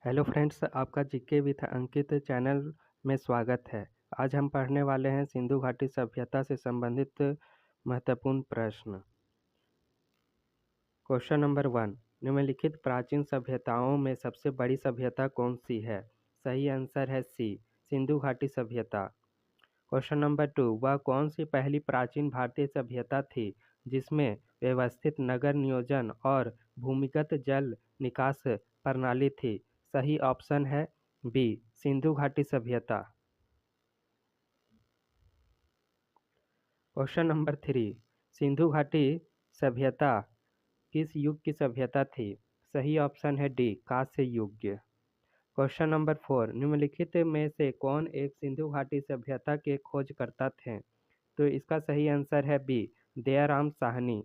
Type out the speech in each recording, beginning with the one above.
Hello friends, आपका GK with Ankit channel में स्वागत है। आज हम पढ़ने वाले हैं सिंधु घाटी सभ्यता से संबंधित महत्वपूर्ण प्रश्न। क्वेश्चन नंबर 1, निम्नलिखित प्राचीन सभ्यताओं में सबसे बड़ी सभ्यता कौन सी है? सही आंसर है सी, सिंधु घाटी सभ्यता। क्वेश्चन नंबर 2, वह कौन सी पहली प्राचीन भारतीय सभ्यता थी जिसमें व्यवस्थित नगर नियोजन और भूमिगत जल निकास प्रणाली थी? सही ऑप्शन है बी, सिंधु घाटी सभ्यता। क्वेश्चन नंबर 3, सिंधु घाटी सभ्यता किस युग की सभ्यता थी? सही ऑप्शन है डी, कांस्य युग। क्वेश्चन नंबर 4, निम्नलिखित में से कौन एक सिंधु घाटी सभ्यता के खोजकर्ता थे? तो इसका सही आंसर है B, Dayaram Sahni.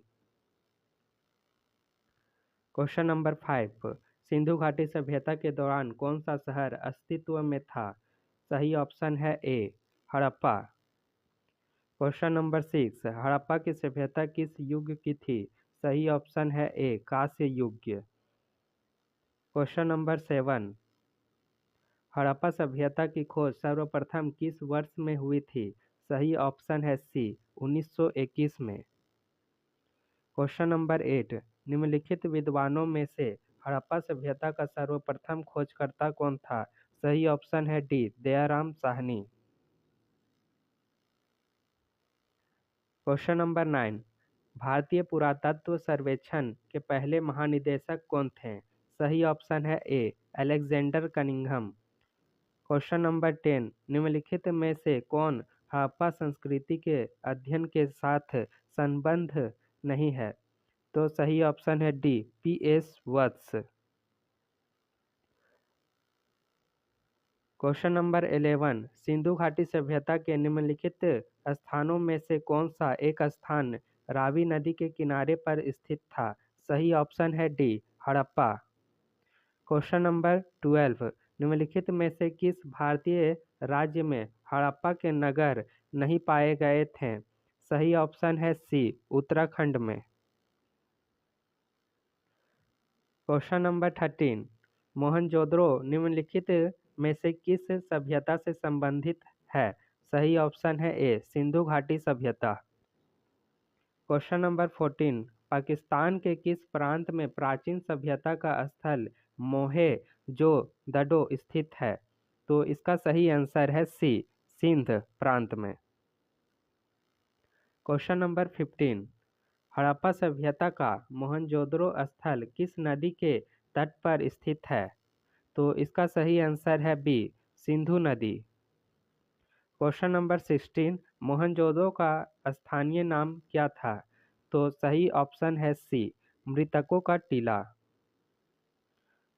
Question number 5, Sindhu घाटी सभ्यता के दौरान कौन सा शहर अस्तित्व में था? सही ऑप्शन है ए, हड़प्पा। क्वेश्चन नंबर 6, हड़प्पा की सभ्यता किस युग की थी? सही ऑप्शन है ए, कांस्य युग। क्वेश्चन नंबर 7, हड़प्पा सभ्यता की खोज सर्वप्रथम किस वर्ष में हुई थी? सही ऑप्शन है सी, 1921 में। क्वेश्चन नंबर 8, निम्नलिखित विद्वानों में से हड़प्पा सभ्यता का सर्वप्रथम खोजकर्ता कौन था? सही ऑप्शन है D, Dayaram Sahni. Question number 9, भारतीय पुरातत्व सर्वेक्षण के पहले महानिदेशक कौन थे? सही ऑप्शन है ए, अलेक्जेंडर कनिंघम। क्वेश्चन नंबर 10, निम्नलिखित में से कौन हड़प्पा संस्कृति के अध्ययन के साथ संबद्ध नहीं है? तो सही ऑप्शन है डी, पी.एस. वत्स। क्वेश्चन नंबर 11, सिंधु घाटी सभ्यता के निम्नलिखित स्थानों में से कौन सा एक स्थान रावी नदी के किनारे पर स्थित था? सही ऑप्शन है डी, हड़प्पा। क्वेश्चन नंबर 12, निम्नलिखित में से किस भारतीय राज्य में हड़प्पा के नगर नहीं पाए गए थे? सही ऑप्शन है सी, उत्तराखंड में। क्वेश्चन नंबर 13, मोहनजोदड़ो निम्नलिखित में से किस सभ्यता से संबंधित है? सही ऑप्शन है ए, सिंधु घाटी सभ्यता। क्वेश्चन नंबर 14, पाकिस्तान के किस प्रांत में प्राचीन सभ्यता का स्थल मोहेंजोदड़ो स्थित है? तो इसका सही आंसर है सी, सिंध प्रांत में। क्वेश्चन नंबर 15, हड़प्पा सभ्यता का मोहनजोदड़ो स्थल किस नदी के तट पर स्थित है? तो इसका सही आंसर है बी, सिंधु नदी। क्वेश्चन नंबर 16, मोहनजोदड़ो का स्थानीय नाम क्या था? तो सही ऑप्शन है सी, मृतकों का टीला।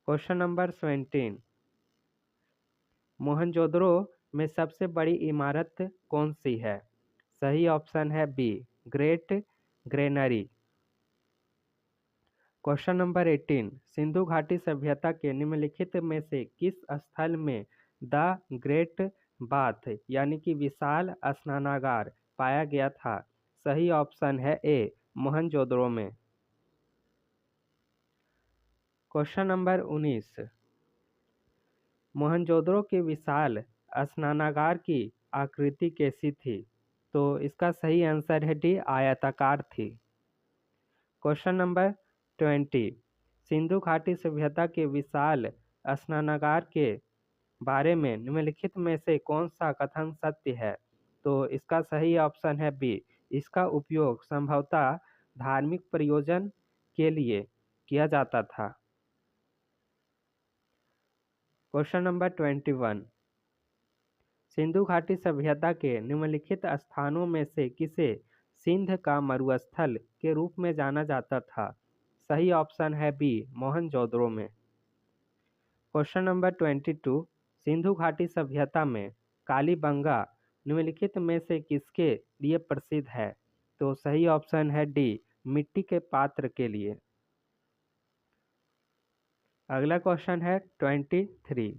क्वेश्चन नंबर 17, मोहनजोदड़ो में सबसे बड़ी इमारत कौन सी है? सही ऑप्शन है B, great granary. Question number 18, Sindhu घाटी सभ्यता के निम्नलिखित में से किस स्थल में द ग्रेट बाथ यानी कि विशाल स्नानागार पाया गया था? सही ऑप्शन है ए, मोहनजोदड़ो में। क्वेश्चन नंबर 19, मोहनजोदड़ो के विशाल स्नानागार की आकृति कैसी थी? तो इसका सही आंसर है डी, आयताकार थी। क्वेश्चन नंबर 20, सिंधु घाटी सभ्यता के विशाल स्नानागार के बारे में निम्नलिखित में से कौन सा कथन सत्य है? तो इसका सही ऑप्शन है बी, इसका उपयोग संभवतः धार्मिक प्रयोजन के लिए किया जाता था। क्वेश्चन नंबर 21, सिंधु घाटी सभ्यता के निम्नलिखित स्थानों में से किसे सिंध का मरुस्थल के रूप में जाना जाता था? सही ऑप्शन है बी, मोहनजोदड़ो में। क्वेश्चन नंबर 22, सिंधु घाटी सभ्यता में कालीबंगा निम्नलिखित में से किसके लिए प्रसिद्ध है? तो सही ऑप्शन है डी, मिट्टी के पात्र के लिए। अगला क्वेश्चन है 23,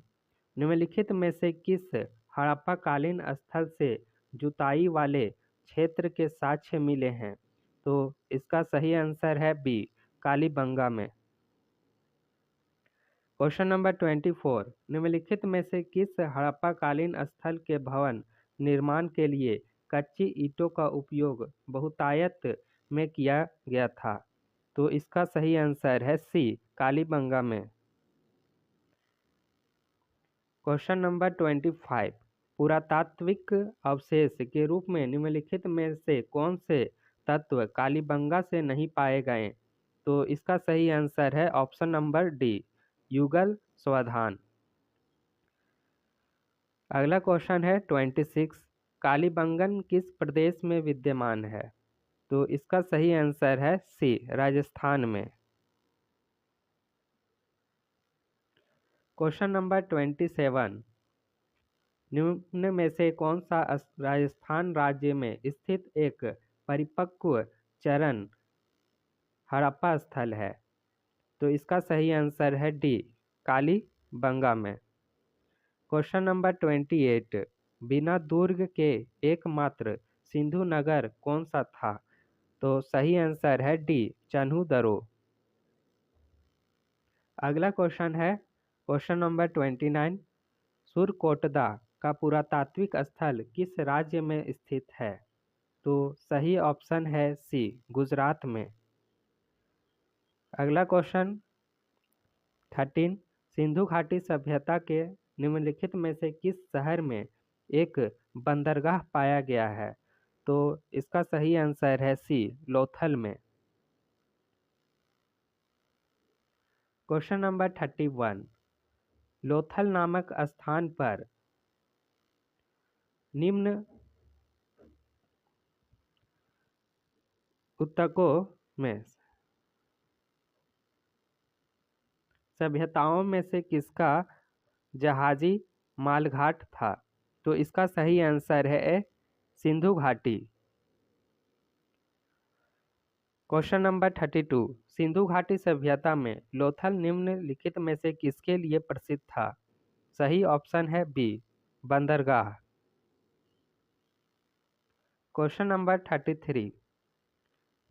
निम्नलिखित में से किस हड़प्पा कालीन स्थल से जुताई वाले क्षेत्र के साक्ष्य मिले हैं? तो इसका सही आंसर है बी, कालीबंगा में। क्वेश्चन नंबर 24, निम्नलिखित में से किस हड़प्पाकालीन स्थल के भवन निर्माण के लिए कच्ची ईंटों का उपयोग बहुतायत में किया गया था? तो इसका सही आंसर है सी, कालीबंगा में। क्वेश्चन नंबर 25, पुरातात्विक अवशेष के रूप में निम्नलिखित में से कौन से तत्व कालीबंगा से नहीं पाए गए? तो इसका सही आंसर है ऑप्शन नंबर डी, युगल स्वाधान। अगला क्वेश्चन है 26, कालीबंगन किस प्रदेश में विद्यमान है? तो इसका सही आंसर है सी, राजस्थान में। क्वेश्चन नंबर 27, निम्न में से कौन सा राजस्थान राज्य में स्थित एक परिपक्व चरण हड़प्पा स्थल है? तो इसका सही आंसर है डी, कालीबंगा में। क्वेश्चन नंबर 28, बिना दुर्ग के एकमात्र सिंधु नगर कौन सा था? तो सही आंसर है डी, चन्हू-दरो। अगला क्वेश्चन है क्वेश्चन नंबर 29, सुरकोटदा का पुरातात्विक स्थल किस राज्य में स्थित है? तो सही ऑप्शन है सी, गुजरात में। अगला क्वेश्चन 13, सिंधु घाटी सभ्यता के निम्नलिखित में से किस शहर में एक बंदरगाह पाया गया है? तो इसका सही आंसर है सी, लोथल में। क्वेश्चन नंबर 31, लोथल नामक स्थान पर निम्न ऊतकों में सभ्यताओं में से किसका जहाजी मालघाट था? तो इसका सही आंसर है सिंधु घाटी। क्वेश्चन नंबर 32, सिंधु घाटी सभ्यता में लोथल निम्नलिखित में से किसके लिए प्रसिद्ध था? सही ऑप्शन है बी, बंदरगाह। क्वेश्चन नंबर 33,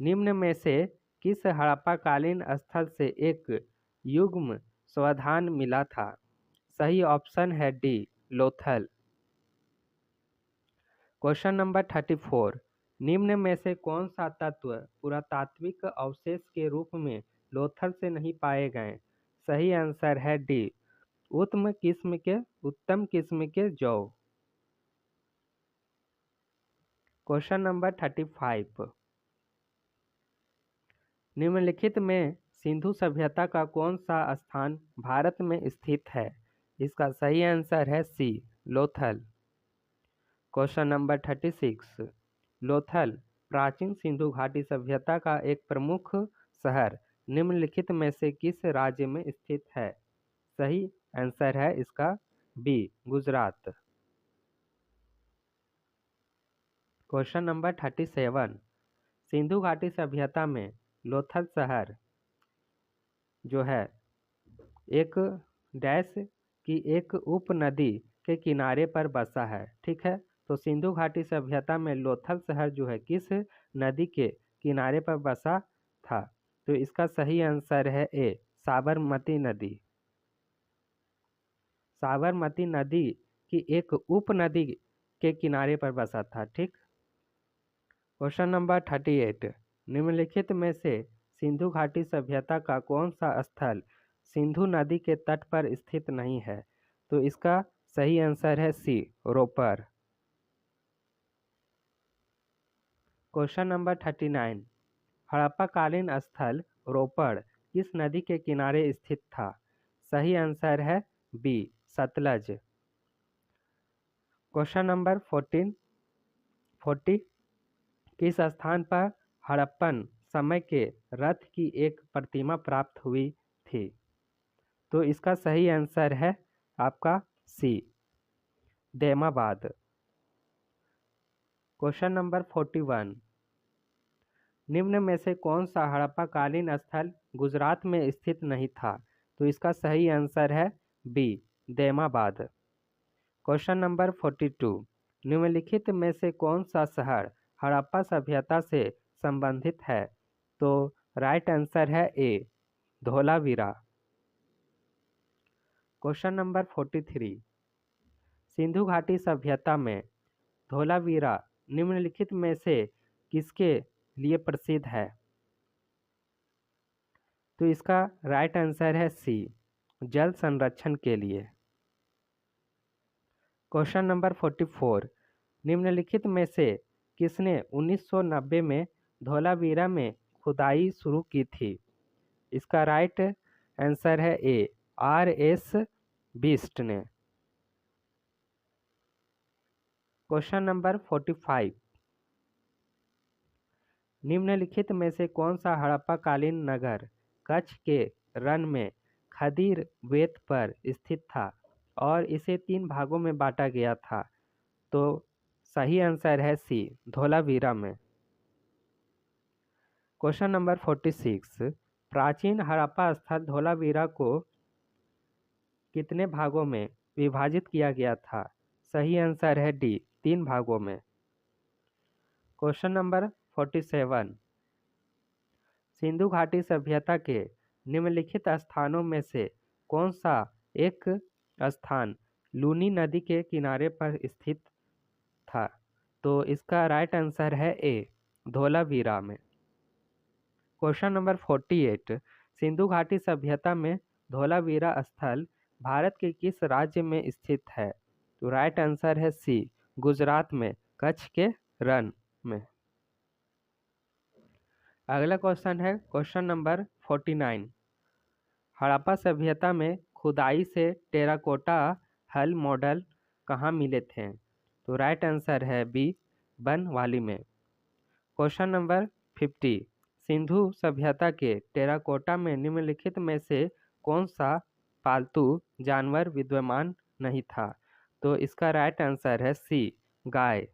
निम्न में से किस हड़प्पाकालीन स्थल से एक युग्म स्वाधान मिला था? सही ऑप्शन है डी, लोथल। क्वेश्चन नंबर 34, निम्न में से कौन सा तत्व पुरातात्विक अवशेष के रूप में लोथल से नहीं पाए गए? सही आंसर है डी, उत्तम किस्म के जौ। क्वेश्चन नंबर 35, निम्नलिखित में सिंधु सभ्यता का कौन सा स्थान भारत में स्थित है? इसका सही आंसर है सी, लोथल। क्वेश्चन नंबर 36, लोथल प्राचीन सिंधु घाटी सभ्यता का एक प्रमुख शहर निम्नलिखित में से किस राज्य में स्थित है? सही आंसर है इसका B, Gujarat. Question number 37, Sindhu घाटी सभ्यता में लोथल शहर जो है एक डैश की एक उपनदी के किनारे पर बसा है, ठीक है। तो सिंधु घाटी सभ्यता में लोथल शहर जो है किस नदी के किनारे पर बसा था? तो इसका सही आंसर है ए, साबरमती नदी। साबरमती नदी की एक उपनदी के किनारे पर बसा था, ठीक। क्वेश्चन नंबर 38, निम्नलिखित में से सिंधु घाटी सभ्यता का कौन सा स्थल सिंधु नदी के तट पर स्थित नहीं है? तो इसका सही आंसर है सी, रोपर। क्वेश्चन नंबर 39, हड़प्पाकालीन स्थल रोपड़ किस नदी के किनारे स्थित था? सही आंसर है बी, सतलज। क्वेश्चन नंबर 40, किस स्थान पर हड़प्पन समय के रथ की एक प्रतिमा प्राप्त हुई थी? तो इसका सही आंसर है आपका सी, दैमाबाद। क्वेश्चन नंबर 41, निम्न में से कौन सा हड़प्पाकालीन स्थल गुजरात में स्थित नहीं था? तो इसका सही आंसर है बी, दैमाबाद। क्वेश्चन नंबर 42, निम्नलिखित में से कौन सा शहर हड़प्पा सभ्यता से संबंधित है? तो राइट आंसर है ए, धोलावीरा। क्वेश्चन नंबर 43, सिंधु घाटी सभ्यता में धोलावीरा निम्नलिखित में से किसके लिए प्रसिद्ध है? तो इसका राइट आंसर है सी, जल संरक्षण के लिए। क्वेश्चन नंबर 44, निम्नलिखित में से किसने 1990 में धोलावीरा में खुदाई शुरू की थी? इसका राइट आंसर है ए, R.S. बिस्ट ने। क्वेश्चन नंबर 45, निम्नलिखित में से कौन सा हड़प्पा कालीन नगर कच्छ के रन में खदीर वेत पर स्थित था और इसे 3 भागों में बांटा गया था? तो सही आंसर है सी, धोलावीरा में। क्वेश्चन नंबर 46, प्राचीन हड़प्पा स्थल धोलावीरा को कितने भागों में विभाजित किया गया था? सही आंसर है डी, 3 भागों में। क्वेश्चन नंबर 47, सिंधु घाटी सभ्यता के निम्नलिखित स्थानों में से कौन सा एक स्थान लूनी नदी के किनारे पर स्थित था? तो इसका राइट आंसर है ए, धोलावीरा में। क्वेश्चन नंबर 48, सिंधु घाटी सभ्यता में धोलावीरा स्थल भारत के किस राज्य में स्थित है? तो राइट आंसर है सी, गुजरात में कच्छ के रन में। अगला क्वेश्चन है क्वेश्चन नंबर 49, हड़प्पा सभ्यता में खुदाई से टेराकोटा हल मॉडल कहाँ मिले थे? तो राइट आंसर है बी, बनवाली में। क्वेश्चन नंबर 50, सिंधु सभ्यता के टेराकोटा में निम्नलिखित में से कौन सा पालतू जानवर विद्यमान नहीं था? तो इसका राइट आंसर है सी, गाय।